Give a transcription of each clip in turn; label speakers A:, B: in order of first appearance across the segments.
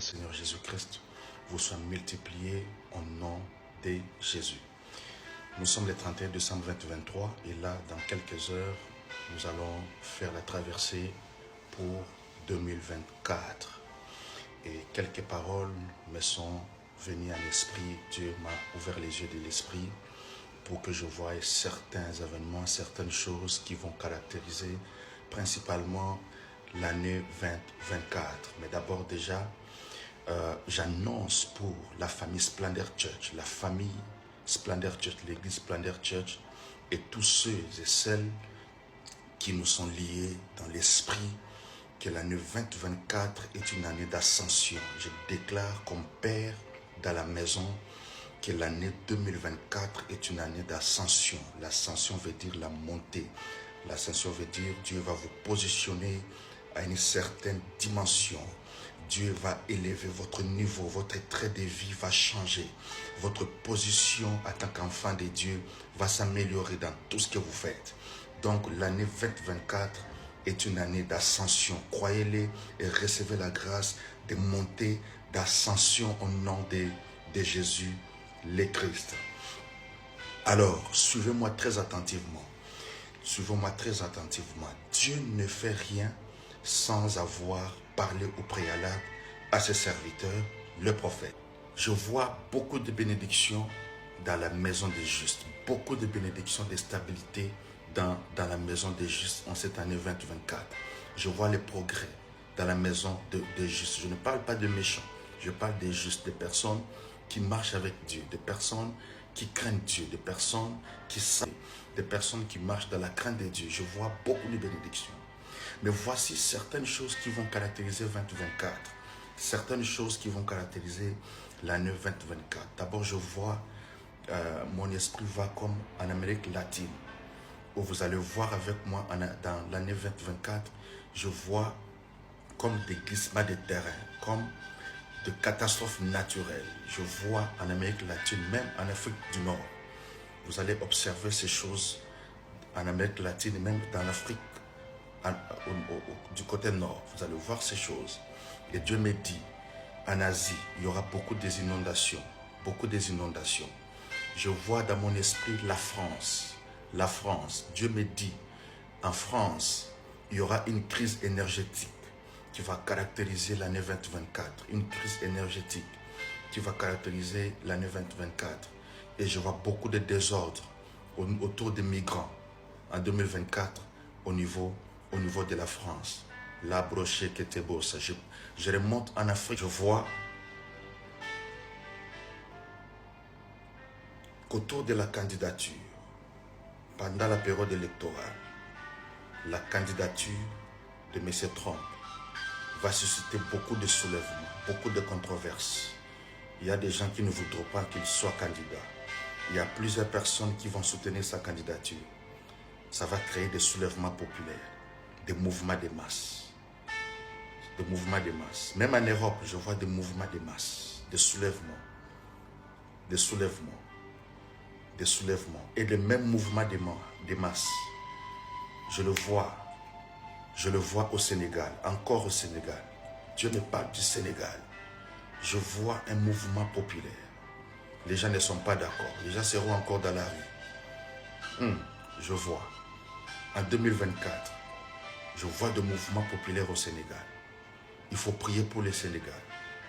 A: Seigneur Jésus-Christ vous soit multiplié au nom de Jésus. Nous sommes le 31 décembre 2023 et là, dans quelques heures, nous allons faire la traversée pour 2024. Et quelques paroles me sont venues à l'esprit. Dieu m'a ouvert les yeux de l'esprit pour que je voie certains événements, certaines choses qui vont caractériser principalement l'année 2024. Mais d'abord déjà, j'annonce pour la famille Splendor Church, la famille Splendor Church, l'église Splendor Church et tous ceux et celles qui nous sont liés dans l'esprit que l'année 2024 est une année d'ascension. Je déclare comme père dans la maison que l'année 2024 est une année d'ascension. L'ascension veut dire la montée. L'ascension veut dire Dieu va vous positionner à une certaine dimension. Dieu va élever votre niveau, votre trait de vie va changer. Votre position en tant qu'enfant de Dieu va s'améliorer dans tout ce que vous faites. Donc l'année 2024 est une année d'ascension. Croyez-le et recevez la grâce de monter d'ascension au nom de Jésus le Christ. Alors, suivez-moi très attentivement. Suivez-moi très attentivement. Dieu ne fait rien sans avoir parlé au préalable à ses serviteurs, le prophète. Je vois beaucoup de bénédictions dans la maison des justes. Beaucoup de bénédictions de stabilité dans la maison des justes en cette année 2024. Je vois les progrès dans la maison des justes. Je ne parle pas de méchants. Je parle des justes, des personnes qui marchent avec Dieu, des personnes qui craignent Dieu, des personnes qui savent, des personnes qui marchent dans la crainte de Dieu. Je vois beaucoup de bénédictions. Mais voici certaines choses qui vont caractériser 2024. Certaines choses qui vont caractériser l'année 2024. D'abord, je vois, mon esprit va comme en Amérique latine, où vous allez voir avec moi dans l'année 2024, je vois comme des glissements de terrain, comme de catastrophes naturelles. Je vois en Amérique latine, même en Afrique du Nord. Vous allez observer ces choses en Amérique latine, même dans l'Afrique, du côté nord. Vous allez voir ces choses. Et Dieu me dit, en Asie, il y aura beaucoup d'inondations. Beaucoup d'inondations. Je vois dans mon esprit la France. La France. Dieu me dit, en France, il y aura une crise énergétique qui va caractériser l'année 2024. Une crise énergétique qui va caractériser l'année 2024. Et je vois beaucoup de désordres autour des migrants en 2024 au niveau de la France. La brochée qui était beau, ça. Je remonte en Afrique, je vois qu'autour de la candidature, pendant la période électorale, la candidature de M. Trump va susciter beaucoup de soulèvements, beaucoup de controverses. Il y a des gens qui ne voudront pas qu'il soit candidat. Il y a plusieurs personnes qui vont soutenir sa candidature. Ça va créer des soulèvements populaires, des mouvements de masse. Des mouvements de masse. Même en Europe, je vois des mouvements de masse, des soulèvements. Des soulèvements. Des soulèvements. Et les mêmes mouvements de masse. Je le vois au Sénégal, encore au Sénégal. Dieu me parle du Sénégal. Je vois un mouvement populaire. Les gens ne sont pas d'accord. Les gens seront encore dans la rue. Je vois. En 2024, je vois des mouvements populaires au Sénégal. Il faut prier pour le Sénégal.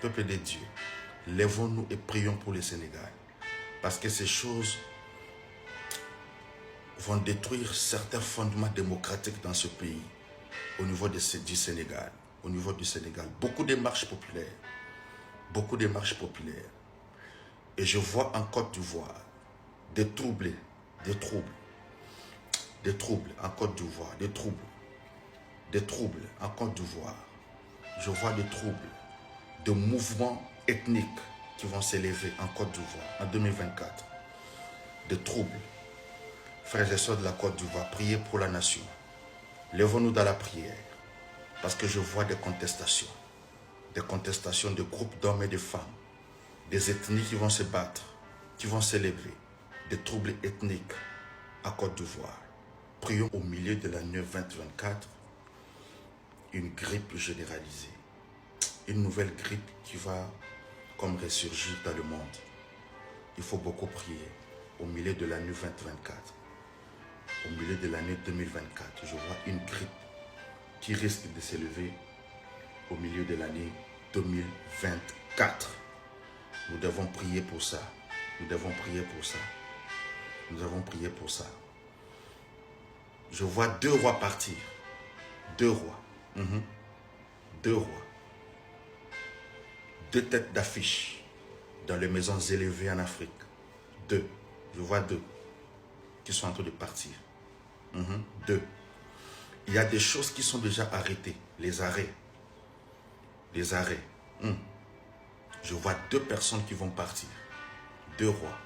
A: Peuple de Dieu, lèvons-nous et prions pour le Sénégal. Parce que ces choses vont détruire certains fondements démocratiques dans ce pays. Au niveau du Sénégal. Au niveau du Sénégal. Beaucoup de marches populaires. Beaucoup de marches populaires. Et je vois en Côte d'Ivoire des troubles en Côte d'Ivoire, des troubles en Côte d'Ivoire. Je vois des troubles, de mouvements ethniques qui vont s'élever en Côte d'Ivoire en 2024. Des troubles. Frères et sœurs de la Côte d'Ivoire, priez pour la nation. Lèvons-nous dans la prière, parce que je vois des contestations de groupes d'hommes et de femmes, des ethnies qui vont se battre, qui vont s'élever, des troubles ethniques à Côte d'Ivoire. Prions au milieu de l'année 2024, une grippe généralisée. une nouvelle grippe qui va comme ressurgir dans le monde. Il faut beaucoup prier au milieu de l'année 2024. Au milieu de l'année 2024, je vois une grippe qui risque de s'élever au milieu de l'année 2024. Nous devons prier pour ça. Nous devons prier pour ça. Nous avons prié pour ça. Je vois 2 rois partir. 2 rois. 2 rois. 2 têtes d'affiche dans les maisons élevées en Afrique. 2. Je vois 2 qui sont en train de partir. 2. Il y a des choses qui sont déjà arrêtées. Les arrêts. Les arrêts. Je vois 2 personnes qui vont partir. 2 rois.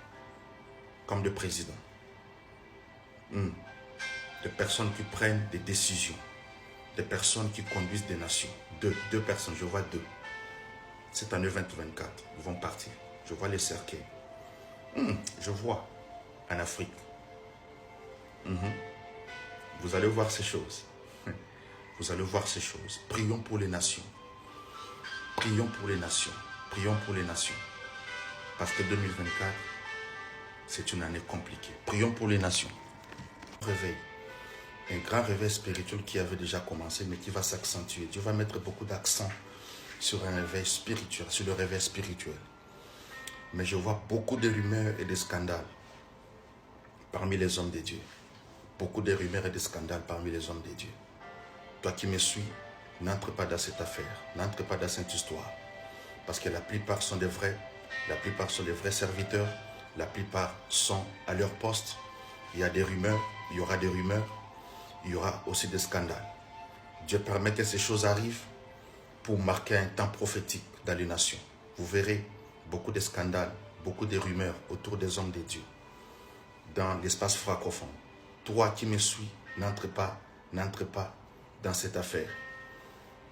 A: Comme des présidents. Des personnes qui prennent des décisions. Des personnes qui conduisent des nations. 2 personnes. Je vois 2. Cette année 2024, ils vont partir. Je vois les cercueils. Je vois en Afrique. Vous allez voir ces choses. Vous allez voir ces choses. Prions pour les nations. Prions pour les nations. Prions pour les nations. Parce que 2024, c'est une année compliquée. Prions pour les nations. Réveil. Un grand réveil spirituel qui avait déjà commencé, mais qui va s'accentuer. Dieu va mettre beaucoup d'accent sur un réveil spirituel, sur le réveil spirituel. Mais je vois beaucoup de rumeurs et de scandales parmi les hommes de Dieu. Beaucoup de rumeurs et de scandales parmi les hommes de Dieu. Toi qui me suis, n'entre pas dans cette affaire. N'entre pas dans cette histoire. Parce que la plupart sont des vrais. La plupart sont des vrais serviteurs. La plupart sont à leur poste. Il y a des rumeurs. Il y aura des rumeurs. Il y aura aussi des scandales. Dieu permet que ces choses arrivent pour marquer un temps prophétique dans les nations. Vous verrez beaucoup de scandales, beaucoup de rumeurs autour des hommes de Dieu dans l'espace francophone. Toi qui me suis, n'entre pas dans cette affaire.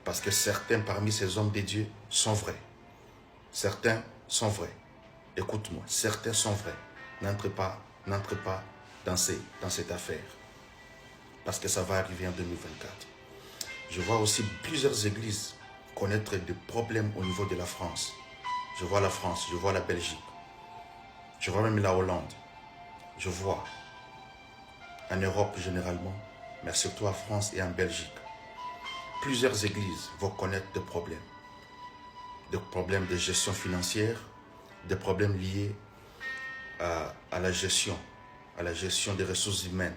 A: Parce que certains parmi ces hommes de Dieu sont vrais. Certains sont vrais. Écoute-moi, certains sont vrais. N'entre pas dans cette affaire. Parce que ça va arriver en 2024. Je vois aussi plusieurs églises connaître des problèmes au niveau de la France. Je vois la France, je vois la Belgique. Je vois même la Hollande. Je vois en Europe généralement, mais surtout en France et en Belgique. Plusieurs églises vont connaître des problèmes. Des problèmes de gestion financière, des problèmes liés à la gestion des ressources humaines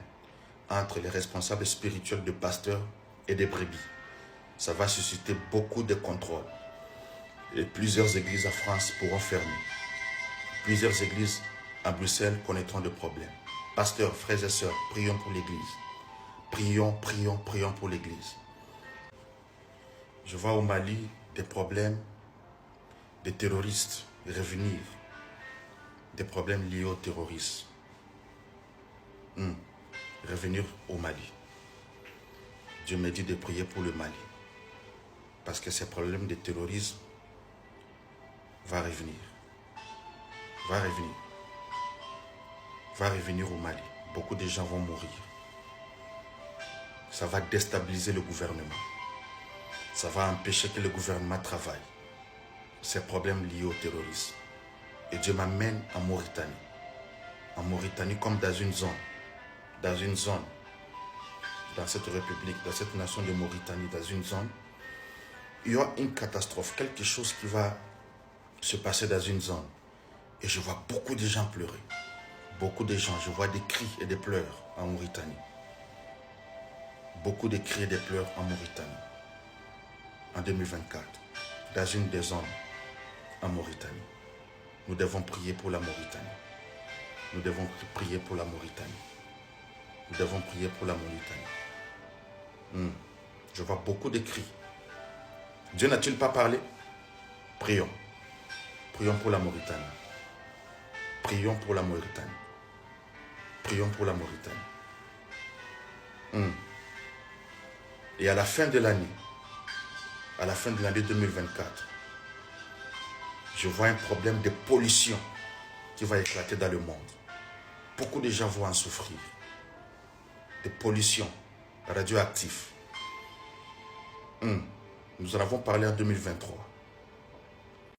A: entre les responsables spirituels de pasteurs et des brebis. Ça va susciter beaucoup de contrôles. Et plusieurs églises en France pourront fermer. Plusieurs églises à Bruxelles connaîtront des problèmes. Pasteurs, frères et sœurs, prions pour l'église. Prions pour l'église. Je vois au Mali des problèmes de terroristes revenir. Des problèmes liés au terrorisme. Revenir au Mali. Dieu me dit de prier pour le Mali. Parce que ces problèmes de terrorisme vont revenir. Va revenir au Mali. Beaucoup de gens vont mourir. Ça va déstabiliser le gouvernement. Ça va empêcher que le gouvernement travaille. Ces problèmes liés au terrorisme. Et Dieu m'amène en Mauritanie. En Mauritanie comme dans une zone. Dans cette république, dans cette nation de Mauritanie, dans une zone, il y aura une catastrophe, quelque chose qui va se passer dans une zone. Et je vois beaucoup de gens pleurer. Beaucoup de gens, je vois des cris et des pleurs en Mauritanie. Beaucoup de cris et de pleurs en Mauritanie. En 2024, dans une des zones en Mauritanie. Nous devons prier pour la Mauritanie. Nous devons prier pour la Mauritanie. Nous devons prier pour la Mauritanie. Je vois beaucoup de cris. Dieu n'a-t-il pas parlé? Prions. Prions pour la Mauritanie. Prions pour la Mauritanie. Prions pour la Mauritanie. Et à la fin de l'année 2024, je vois un problème de pollution qui va éclater dans le monde. Beaucoup de gens vont en souffrir. De pollution radioactive. Nous en avons parlé en 2023.